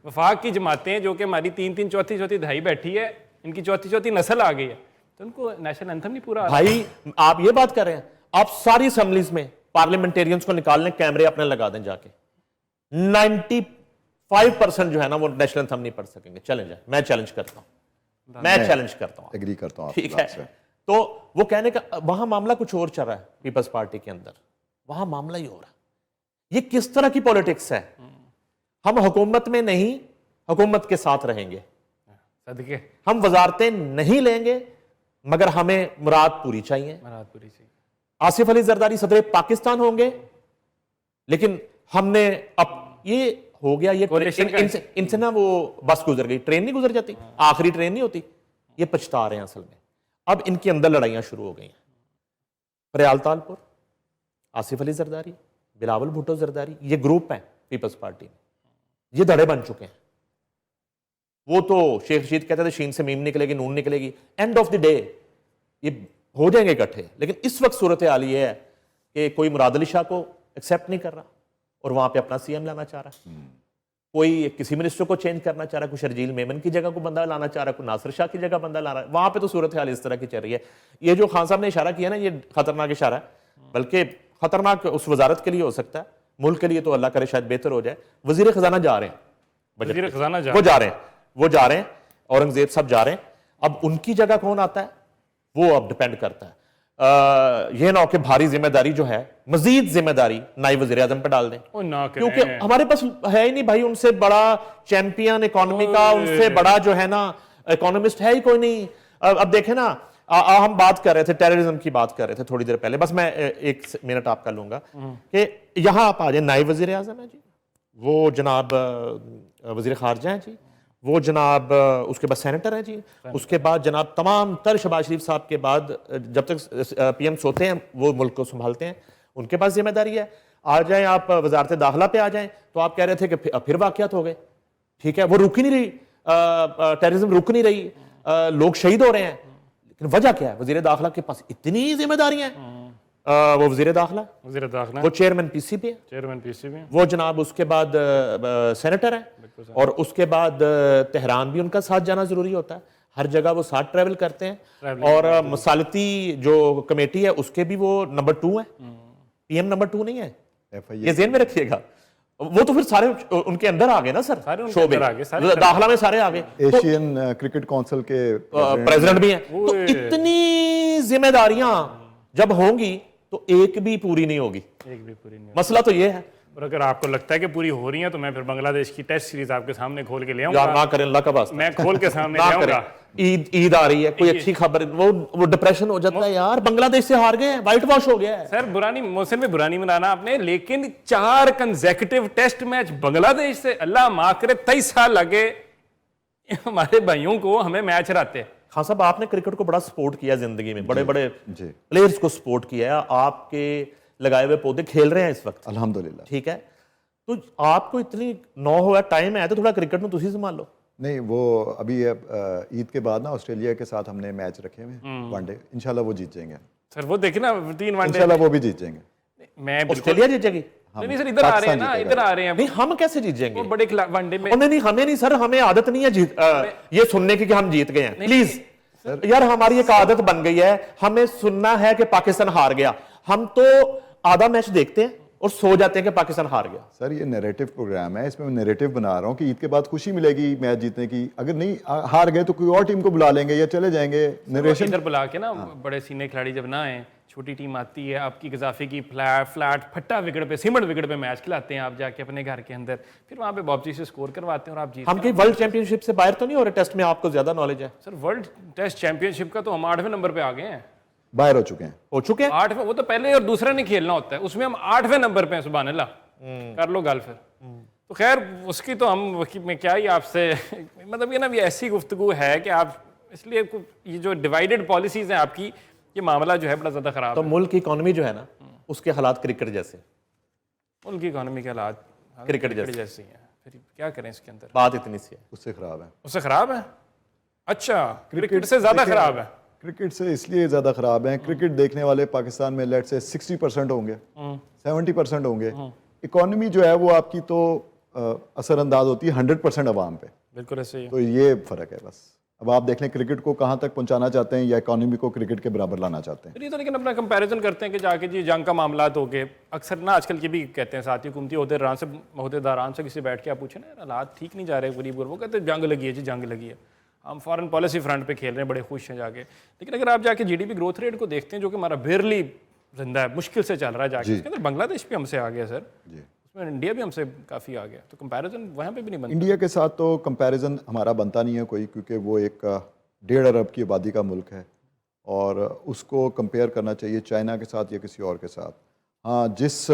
वफाक की जमातें जो कि हमारी 3-3 चौथी दहाई बैठी है, इनकी चौथी नस्ल आ गई है, तो उनको नेशनल एंथम नहीं पूरा भाई आप ये बात कर रहे हैं, आप सारी असेंबलीज में पार्लियामेंटेरियंस को निकाल लें, कैमरे अपने लगा दें जाके, 95% जो है ना वो नेशनल एंथम नहीं पढ़ सकेंगे। चलें जाए, मैं चैलेंज करता हूं, मैं चैलेंज करता हूं, एग्री करता हूं, ठीक है। तो वो कहने का वहां मामला कुछ और चल रहा है पीपल्स पार्टी के अंदर, वहां मामला ही हो रहा है। ये किस तरह की पॉलिटिक्स है? हम हुकूमत में नहीं, हुकूमत के साथ रहेंगे, सदके हम वजारतें नहीं लेंगे, मगर हमें मुराद पूरी चाहिए। आसिफ अली जरदारी सदर पाकिस्तान होंगे, लेकिन हमने अब ये हो गया, ये इनसे ना वो बस गुजर गई, ट्रेन नहीं गुजर जाती, आखिरी ट्रेन नहीं होती, ये पछता रहे हैं असल में। अब इनके अंदर लड़ाइयां शुरू हो गई हैं। फरियाल तालपुर, आसिफ अली जरदारी, बिलावल भुट्टो जरदारी, ये ग्रुप है पीपल्स पार्टी में, ये धड़े बन चुके हैं। वो तो शेख रशीद कहते थे शीन से मीम निकलेगी, नून निकलेगी, एंड ऑफ द डे ये हो जाएंगे इकट्ठे। लेकिन इस वक्त सूरत हाल ये है कि कोई मुराद अली शाह को एक्सेप्ट नहीं कर रहा और वहां पे अपना सीएम लाना चाह रहा है, कोई किसी मिनिस्टर को चेंज करना चाह रहा है, कोई शर्जील मेमन की जगह को बंदा लाना चाह रहा है, कोई नासिर शाह की जगह बंदा ला रहा है। वहां पे तो सूरत हाल इस तरह की चल रही है। ये जो खान साहब ने इशारा किया ना, ये खतरनाक इशारा है, बल्कि खतरनाक उस वजारत के लिए हो सकता है, मुल्क के लिए तो अल्लाह करे शायद बेहतर हो जाए। वजीर खजाना जा रहे हैं, वजीर खजाना वो जा रहे हैं, औरंगजेब साहब जा रहे हैं। अब उनकी जगह कौन आता है वो अब डिपेंड करता है। यह ना हो कि भारी जिम्मेदारी जो है, मजीद जिम्मेदारी नायब वजीर आजम पे डाल दें, क्योंकि हमारे पास है ही नहीं भाई उनसे बड़ा चैंपियन इकोनॉमी का, उनसे बड़ा जो है ना इकोनॉमिस्ट है ही कोई नहीं। अब देखें ना, हम बात कर रहे थे टेररिज्म की, बात कर रहे थे थोड़ी देर पहले, बस मैं 1 मिनट आपका लूंगा कि यहां आप आ जाए, नायब वजीर आजम है जी, वो जनाब वजीर खारजा है जी, वो जनाब उसके बाद सेनेटर है जी, उसके बाद जनाब तमाम तर शहबाज शरीफ साहब के बाद जब तक पीएम सोते हैं वो मुल्क को संभालते हैं, उनके पास जिम्मेदारी है। आ जाएं आप वजारत दाखिला पे आ जाएं, तो आप कह रहे थे कि फिर वाकयात हो गए, ठीक है, वो रुक ही नहीं रही, टेररिज्म रुक नहीं रही, लोग शहीद हो रहे हैं, लेकिन वजह क्या है? वजीर दाखिला के पास इतनी जिम्मेदारियां हैं, वो वजीर दाखिला, वो चेयरमैन पीसीबी है, वो जनाब उसके बाद सेनेटर है, और उसके बाद तेहरान भी उनका साथ जाना जरूरी होता है, हर जगह वो साथ ट्रैवल करते हैं। और मसालती जो कमेटी है उसके भी वो नंबर 2 है, पीएम नंबर 2 नहीं है, ये ज़हन में रखिएगा। वो तो फिर सारे उनके अंदर आ गए ना सर, शोबे दाखिला में सारे आ गए, एशियन क्रिकेट काउंसिल के प्रेसिडेंट भी हैं। तो इतनी जिम्मेदारियां जब होंगी तो एक भी पूरी नहीं होगी, मसला तो ये है। और अगर आपको लगता है कि पूरी हो रही है तो मैं फिर बांग्लादेश की टेस्ट सीरीज आपके सामने खोल के ले आऊंगा। यार ना करें, अल्लाह का वास्ता, मैं खोल के सामने ले आऊंगा। ईद आ रही है, कोई अच्छी खबर, वो डिप्रेशन हो जाता है यार, बांग्लादेश से हार गए, व्हाइट वॉश हो गया है। सर बुरानी मौसम में बुरानी मनाना आपने, लेकिन 4 कंसेक्यूटिव टेस्ट मैच बांग्लादेश से, अल्लाह माफ करे 23 साल लगे हमारे भाइयों को हमें मैच हराते। खान साहब आपने क्रिकेट को बड़ा सपोर्ट किया जिंदगी में, बड़े बड़े प्लेयर्स को सपोर्ट किया है, आपके लगाए हुए पौधे खेल रहे हैं इस वक्त अल्हम्दुलिल्लाह, ठीक है, तो आपको इतनी 9 हुआ टाइम है तो थोड़ा क्रिकेट में तुसी संभाल लो। नहीं, वो अभी ईद के बाद ना ऑस्ट्रेलिया के साथ हमने मैच रखे हुए वनडे, इंशाल्लाह वो जीत जाएंगे सर। वो देखे ना 3 वनडे, इंशाल्लाह वो भी जीत जाएंगे। मैं ऑस्ट्रेलिया जीत जाएगी? नहीं सर, इधर आ रहे हैं ना, इधर आ रहे हैं। नहीं, हम कैसे जीत जाएंगे बड़े वनडे में? नहीं, हमें नहीं सर, हमें आदत नहीं है जीत ये सुनने की कि हम जीत गए हैं। प्लीज यार, हमारी एक आदत बन गई है, हमें सुनना है कि पाकिस्तान हार गया, हम तो आधा मैच देखते हैं और सो जाते हैं कि पाकिस्तान हार गया। सर ये नैरेटिव प्रोग्राम है, इसमें मैं नैरेटिव बना रहा हूँ कि ईद के बाद खुशी मिलेगी मैच जीतने की, अगर नहीं हार गए तो कोई और टीम को बुला लेंगे या चले जाएंगे। नरेशन इधर बुला के ना, बड़े सीनियर खिलाड़ी जब ना आए, छोटी टीम आती है आपकी, गजाफी की फ्लैट फट्टा विकेट पे, सीमेंट विकेट पे मैच खिलाते हैं आप जाके अपने घर के अंदर, फिर वहां पे वापसी से स्कोर करवाते हैं और आप जीतते हैं। हम कहीं वर्ल्ड चैंपियनशिप से बाहर तो नहीं हो रहे? टेस्ट में आपको ज्यादा नॉलेज है सर। वर्ल्ड टेस्ट चैंपियनशिप का तो हम 8वें नंबर पे आ गए हैं, बाहर हो चुके हैं, 8वें। वो तो पहले और दूसरा नहीं खेलना होता है, उसमें हम 8वें नंबर पे हैं। सुभान अल्लाह, कर लो गल फिर। तो खैर उसकी तो हम मैं क्या ही आपसे मतलब ये ना, ये ऐसी गुफ्तगू है कि आप, इसलिए ये जो डिवाइडेड पॉलिसीज हैं आपकी, ये मामला जो है बड़ा ज्यादा खराब तो है। मुल्क की इकोनॉमी जो है ना, उसके हालात क्रिकेट जैसे, मुल्क की इकोनॉमी के हालात क्रिकेट जैसे हैं, फिर क्या करें इसके अंदर? बात इतनी सी है, उससे खराब है। उससे खराब है? अच्छा, क्रिकेट से ज्यादा खराब है? क्रिकेट से इसलिए ज़्यादा ख़राब हैं, क्रिकेट देखने वाले पाकिस्तान में लेट से 60% होंगे, 70% होंगे। इकोनॉमी जो है वो आपकी तो असरअंदाज होती है 100% अवाम पे। बिल्कुल ऐसे ही है। तो ये फ़र्क है बस। अब आप देख लें क्रिकेट को कहाँ तक पहुंचाना चाहते हैं या इकोनॉमी को क्रिकेट के बराबर लाना चाहते हैं। फिर ये तो लेकिन अपना कंपैरिजन करते हैं कि जाके जी जंग का मामला हो गए, अक्सर ना आजकल के भी कहते हैं साथी हुकूमती अहदेदारान से किसी बैठ के आप पूछे ना, हालात ठीक नहीं जा रहे गरीब गुरबों, कहते हैं जंग लगी है जी, जंग लगी है, हम फॉरेन पॉलिसी फ्रंट पे खेल रहे हैं, बड़े खुश हैं जाके। लेकिन अगर आप जाके जीडीपी ग्रोथ रेट को देखते हैं जो कि हमारा बेरली जिंदा है, मुश्किल से चल रहा है जाके, उसके अंदर बांग्लादेश भी हमसे आ गया सर, उसमें इंडिया भी हमसे काफ़ी आ गया, तो कंपैरिजन वहाँ पे भी नहीं बनता। इंडिया के साथ तो कंपैरिजन हमारा बनता नहीं है कोई, क्योंकि वो एक 1.5 अरब की आबादी का मुल्क है और उसको कंपेयर करना चाहिए चाइना के साथ या किसी और के साथ। हाँ, जिस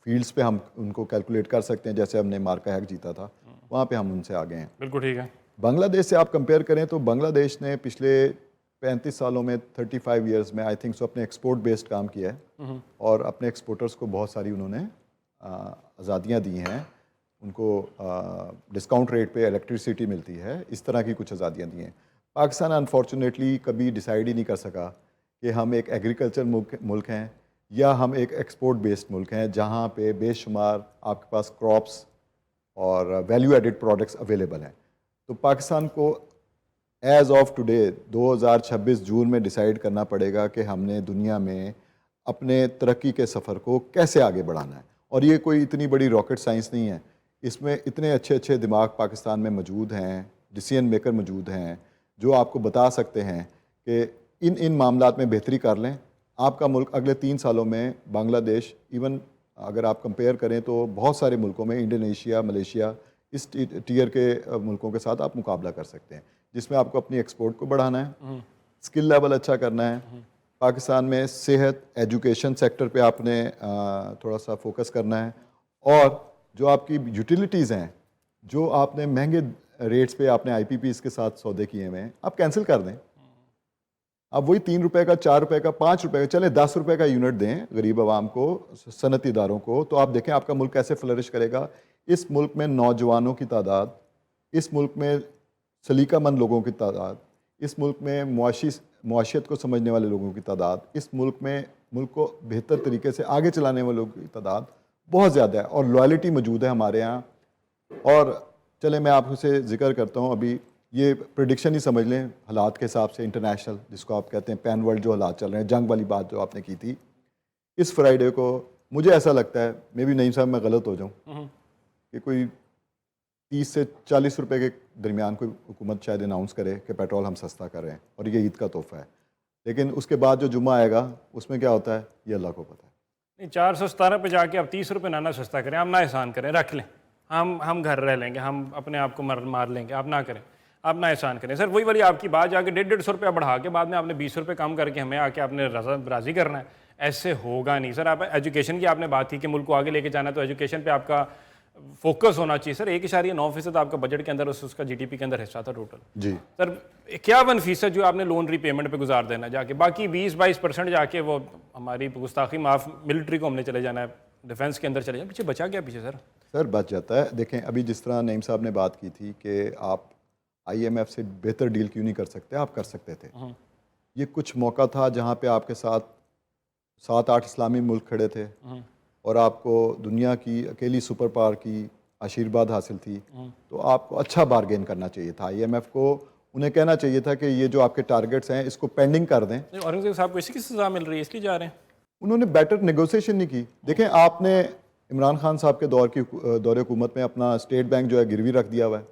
फील्ड्स पे हम उनको कैलकुलेट कर सकते हैं, जैसे हमने मार्का हैक जीता था, वहाँ पे हम उनसे आगे हैं। बिल्कुल ठीक है। बांग्लादेश से आप कंपेयर करें तो बांग्लादेश ने पिछले 35 सालों में 35 इयर्स में आई थिंक सो अपने एक्सपोर्ट बेस्ड काम किया है और अपने एक्सपोर्टर्स को बहुत सारी उन्होंने आज़ादियाँ दी हैं, उनको डिस्काउंट रेट पे इलेक्ट्रिसिटी मिलती है, इस तरह की कुछ आज़ादियाँ दी हैं। पाकिस्तान अनफॉर्चुनेटली कभी डिसाइड ही नहीं कर सका कि हम एक एग्रीकल्चर मुल्क हैं या हम एक एक्सपोर्ट बेस्ड मुल्क हैं, जहाँ पे बेशुमार आपके पास क्रॉप्स और वैल्यू एडिड प्रोडक्ट्स अवेलेबल हैं। तो पाकिस्तान को एज ऑफ टुडे 2026 जून में डिसाइड करना पड़ेगा कि हमने दुनिया में अपने तरक्की के सफ़र को कैसे आगे बढ़ाना है। और ये कोई इतनी बड़ी रॉकेट साइंस नहीं है, इसमें इतने अच्छे अच्छे दिमाग पाकिस्तान में मौजूद हैं, डिसीजन मेकर मौजूद हैं, जो आपको बता सकते हैं कि इन मामलात में बेहतरी कर लें। आपका मुल्क अगले 3 सालों में बांग्लादेश, इवन अगर आप कंपेयर करें तो बहुत सारे मुल्कों में, इंडोनेशिया, मलेशिया, इस टीयर के मुल्कों के साथ आप मुकाबला कर सकते हैं, जिसमें आपको अपनी एक्सपोर्ट को बढ़ाना है, स्किल लेवल अच्छा करना है। पाकिस्तान में सेहत, एजुकेशन सेक्टर पे आपने थोड़ा सा फोकस करना है, और जो आपकी यूटिलिटीज़ हैं, जो आपने महंगे रेट्स पे आपने IPPs के साथ सौदे किए हुए हैं, आप कैंसिल कर दें। आप वही 3 रुपये का, 4 रुपये का, 5 रुपये का, चले 10 रुपये का यूनिट दें गरीब आवाम को, सनती इदारों को, तो आप देखें आपका मुल्क कैसे फ्लरिश करेगा। इस मुल्क में नौजवानों की तादाद, इस मुल्क में सलीकामंद लोगों की तादाद, इस मुल्क में मुआशियत को समझने वाले लोगों की तादाद, इस मुल्क में मुल्क को बेहतर तरीके से आगे चलाने वाले लोगों की तादाद बहुत ज़्यादा है, और लॉयल्टी मौजूद है हमारे यहाँ। और चले मैं आपसे जिक्र करता हूँ, अभी ये प्रिडिक्शन ही समझ लें हालात के हिसाब से, इंटरनेशनल जिसको आप कहते हैं पैन वर्ल्ड, जो हालात चल रहे हैं, जंग वाली बात जो आपने की थी, इस फ्राइडे को मुझे ऐसा लगता है, मे बी नईम साहब मैं गलत हो जाऊँ, कि कोई 30 से 40 रुपए के दरमियान कोई हुकूमत शायद अनाउंस करे कि पेट्रोल हम सस्ता कर रहे हैं, और ये ईद का तोहफा है। लेकिन उसके बाद जो जुम्मा आएगा उसमें क्या होता है ये अल्लाह को पता है। नहीं, 417 पे जाके आप 30 रुपये ना सस्ता करें, आप ना एहसान करें, रख लें, हम घर रह लेंगे, हम अपने आप को मार लेंगे, आप ना करें, आप ना एहसान करें। सर वही वाली आपकी बात, जाके 150 रुपया बढ़ा के बाद में आपने 20 रुपये कम करके हमें आके आपने राज़ी करना है, ऐसे होगा नहीं सर। आप एजुकेशन की आपने बात की कि मुल्क को आगे लेके जाना, तो एजुकेशन पे आपका फोकस होना चाहिए सर। 1.9% आपका बजट के अंदर उसका GDP के अंदर हिस्सा था टोटल जी सर। 51% जो आपने लोन रीपेमेंट पे गुजार देना जाके, बाकी 20-22% जाके वो हमारी गुस्ताखी माफ, मिलिट्री को हमने चले जाना है, डिफेंस के अंदर चले जाना, पीछे बचा क्या पीछे सर बच जाता है। देखें अभी जिस तरह नईम साहब ने बात की थी कि आप IMF से बेहतर डील क्यों नहीं कर सकते, आप कर सकते थे। ये कुछ मौका था जहाँ पे आपके साथ 7-8 इस्लामी मुल्क खड़े थे और आपको दुनिया की अकेली सुपर पावर की आशीर्वाद हासिल थी, तो आपको अच्छा बार्गेन करना चाहिए था। IMF को उन्हें कहना चाहिए था कि ये जो आपके टारगेट्स हैं इसको पेंडिंग कर दें। औरंगजेब साहब को इसी की सजा मिल रही है, इसलिए जा रहे हैं। उन्होंने बेटर नेगोशिएशन नहीं की। देखें आपने इमरान खान साहब के दौर हुकूमत में अपना स्टेट बैंक जो है गिरवी रख दिया हुआ है,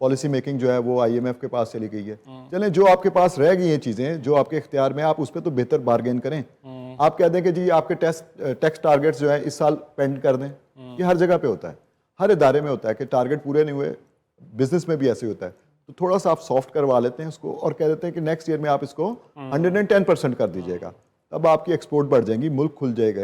पॉलिसी मेकिंग जो है वो IMF के पास चली गई है। चलें जो आपके पास रह गई हैं चीज़ें जो आपके इख्तियार में, आप उस पर तो बेहतर बार्गेन करें। आप कह दें कि जी आपके टैक्स टारगेट्स जो है इस साल पेंड कर दें, ये हर जगह पे होता है, हर इदारे में होता है कि टारगेट पूरे नहीं हुए, बिजनेस में भी ऐसे ही होता है। तो थोड़ा सा आप सॉफ्ट करवा लेते हैं उसको और कह देते हैं कि नेक्स्ट ईयर में आप इसको 110% कर दीजिएगा, तब आपकी एक्सपोर्ट बढ़ जाएंगी, मुल्क खुल जाएगा,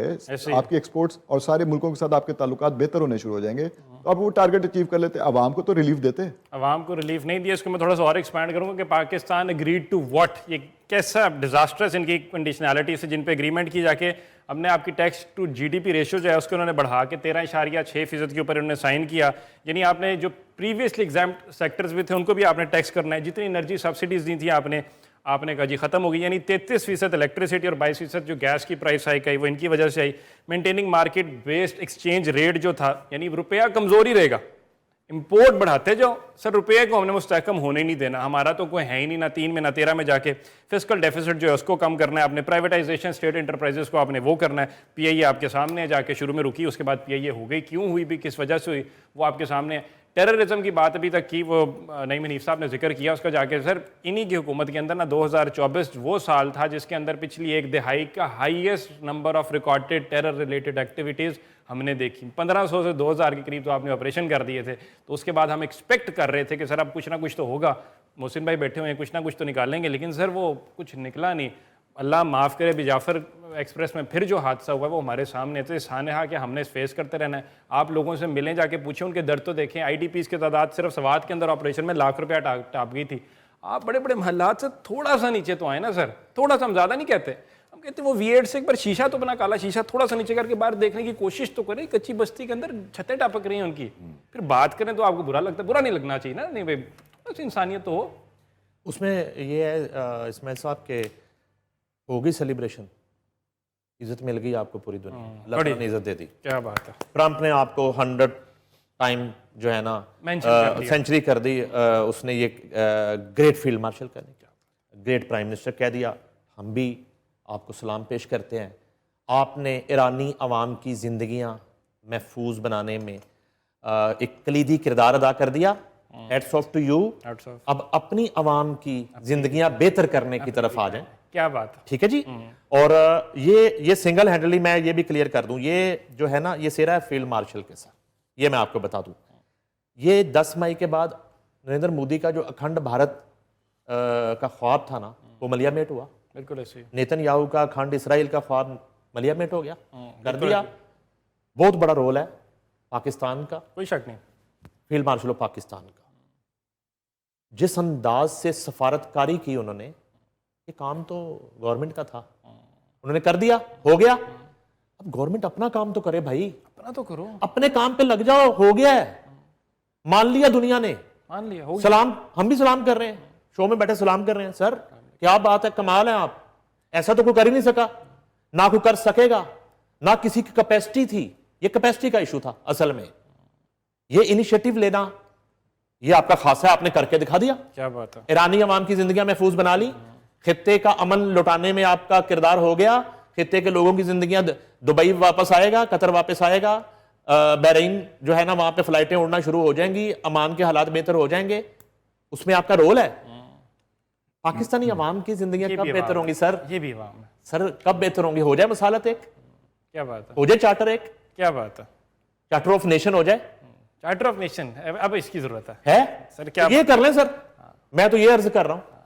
आपकी एक्सपोर्ट्स और सारे मुल्कों के साथ आपके ताल्लुकात बेहतर होने शुरू हो जाएंगे। तो आप वो टारगेट अचीव कर लेते। आवाम को तो रिलीफ देते, आवाम को रिलीफ नहीं दिया। इसको मैं थोड़ा सा और एक्सपैंड करूंगा कि पाकिस्तान एग्रीड टू व्हाट, ये कैसा डिजास्टर्स इनकी कंडीशनैलिटी से जिन पे एग्रीमेंट की जाके हमने आपकी टैक्स टू GDP रेशियो जो है उसको उन्होंने बढ़ा के 13.6% के ऊपर उन्होंने साइन किया। यानी आपने जो प्रीवियसली एग्जाम सेक्टर्स भी थे उनको भी आपने टैक्स करना है, जितनी एनर्जी सब्सिडीज दी थी आपने आपने कहा जी खत्म हो गई, यानी 33% इलेक्ट्रिसिटी और 22% जो गैस की प्राइस हाइक आई वो इनकी वजह से आई। Maintaining market based exchange rate जो था, यानी रुपया कमजोर ही रहेगा, इंपोर्ट बढ़ाते जाओ सर, रुपये को हमने मुस्तहकम होने ही नहीं देना, हमारा तो कोई है ही नहीं, ना 3 में ना 13 में जाके फिस्कल डेफिसिट जो है उसको कम करना है आपने, प्राइवेटाइजेशन स्टेट एंटरप्राइजेस को आपने वो करना है। पीआईए आपके सामने है, जाके शुरू में रुकी, उसके बाद पीआईए हो गई, क्यों हुई भी, किस वजह से हुई, वो आपके सामने है। टेररिज्म की बात अभी तक की, वो नईम हनीफ साहब ने जिक्र किया उसका, जाके सर इन्हीं की हुकूमत के अंदर ना 2024 वो साल था जिसके अंदर पिछली एक दिहाई का highest number of recorded terror related activities हमने देखी। 1500 से 2000 के करीब तो आपने ऑपरेशन कर दिए थे, तो उसके बाद हम एक्सपेक्ट कर रहे थे कि सर अब कुछ ना कुछ तो होगा, मोहसिन भाई बैठे हुए हैं, कुछ ना कुछ तो निकालेंगे, लेकिन सर वो कुछ निकला नहीं। अल्लाह माफ़ करे, बिजाफर एक्सप्रेस में फिर जो हादसा हुआ वो हमारे सामने, तो सानहा कि हमने फेस करते रहना है। आप लोगों से मिलें, जाके पूछें, उनके दर्द तो देखें। आईडीपीज़ की तादाद सिर्फ सवात के अंदर ऑपरेशन में लाख रुपया टाप गई थी। आप बड़े बड़े महल्लात से थोड़ा सा नीचे तो आए ना सर, थोड़ा सा, हम ज़्यादा नहीं कहते, हम कहते वो V8 से एक बार शीशा तो बना, काला शीशा थोड़ा सा नीचे करके बाहर देखने की कोशिश तो करें। कच्ची बस्ती के अंदर छतें टपक रही हैं उनकी, फिर बात करें तो आपको बुरा लगता है। बुरा नहीं लगना चाहिए ना, नहीं भाई थोड़ा सी इंसानियत तो हो। उसमें ये है इस्माइल साहब के होगी सेलिब्रेशन, इज्जत मिल गई आपको पूरी दुनिया, अल्लाह ताला ने इज्जत दे दी। क्या बात है। ट्रंप ने आपको 100 टाइम जो है ना सेंचुरी कर दी, उसने ये ग्रेट फील्ड मार्शल करने का, ग्रेट प्राइम मिनिस्टर कह दिया। हम भी आपको सलाम पेश करते हैं। आपने ईरानी अवाम की ज़िंदगियां महफूज बनाने में एक कलीदी किरदार अदा कर दिया। Hats off to you. अब अपनी अवाम की ज़िंदगियां बेहतर करने की तरफ आ जाएं। क्या बात है, ठीक है जी। और ये सिंगल हैंडली, मैं ये भी क्लियर कर दूं, ये जो है ना, ये सेरा है फील्ड मार्शल के साथ, ये मैं आपको बता दूं। ये 10 मई के बाद नरेंद्र मोदी का जो अखंड भारत का ख्वाब था ना, वो मलियामेट हुआ। बिल्कुल ऐसे। नेतन्याहू का अखंड इसराइल का ख्वाब मलियामेट हो गया, कर दिया। बहुत बड़ा रोल है पाकिस्तान का, कोई शक नहीं, फील्ड मार्शल ऑफ पाकिस्तान का। जिस अंदाज से सफारतकारी की उन्होंने, ये काम तो गवर्नमेंट का था, उन्होंने कर दिया, हो गया। अब गवर्नमेंट अपना काम तो करे भाई, अपना तो करो, अपने काम पे लग जाओ, हो गया है, मान लिया दुनिया ने, मान लिया, हो गया। सलाम, हम भी सलाम कर रहे हैं, शो में बैठे सलाम कर रहे हैं। सर क्या बात है, कमाल है आप, ऐसा तो कोई कर ही नहीं सका, ना कोई कर सकेगा, ना किसी की कैपेसिटी थी। ये कैपेसिटी का इशू था असल में। ये इनिशिएटिव लेना, ये आपका खासा है, आपने करके दिखा दिया। क्या बात है। ईरानी अवाम की जिंदगी महफूज बना ली, खित्ते का अमन लौटाने में आपका किरदार हो गया। खित्ते के लोगों की जिंदगियां, दुबई वापस आएगा, कतर वापस आएगा, बहरीन जो है ना, वहां पे फ्लाइटें उड़ना शुरू हो जाएंगी, अमान के हालात बेहतर हो जाएंगे, उसमें आपका रोल है। पाकिस्तानी अवाम की जिंदगियां कब बेहतर होंगी सर? ये भी अवाम है सर, कब बेहतर होंगी? हो जाए मसालत एक, क्या बात है, हो जाए चार्टर एक, क्या बात है, चार्टर ऑफ नेशन हो जाए। चार्टर ऑफ नेशन अब इसकी जरूरत है सर, क्या ये कर लें सर। मैं तो ये अर्ज कर रहा हूं,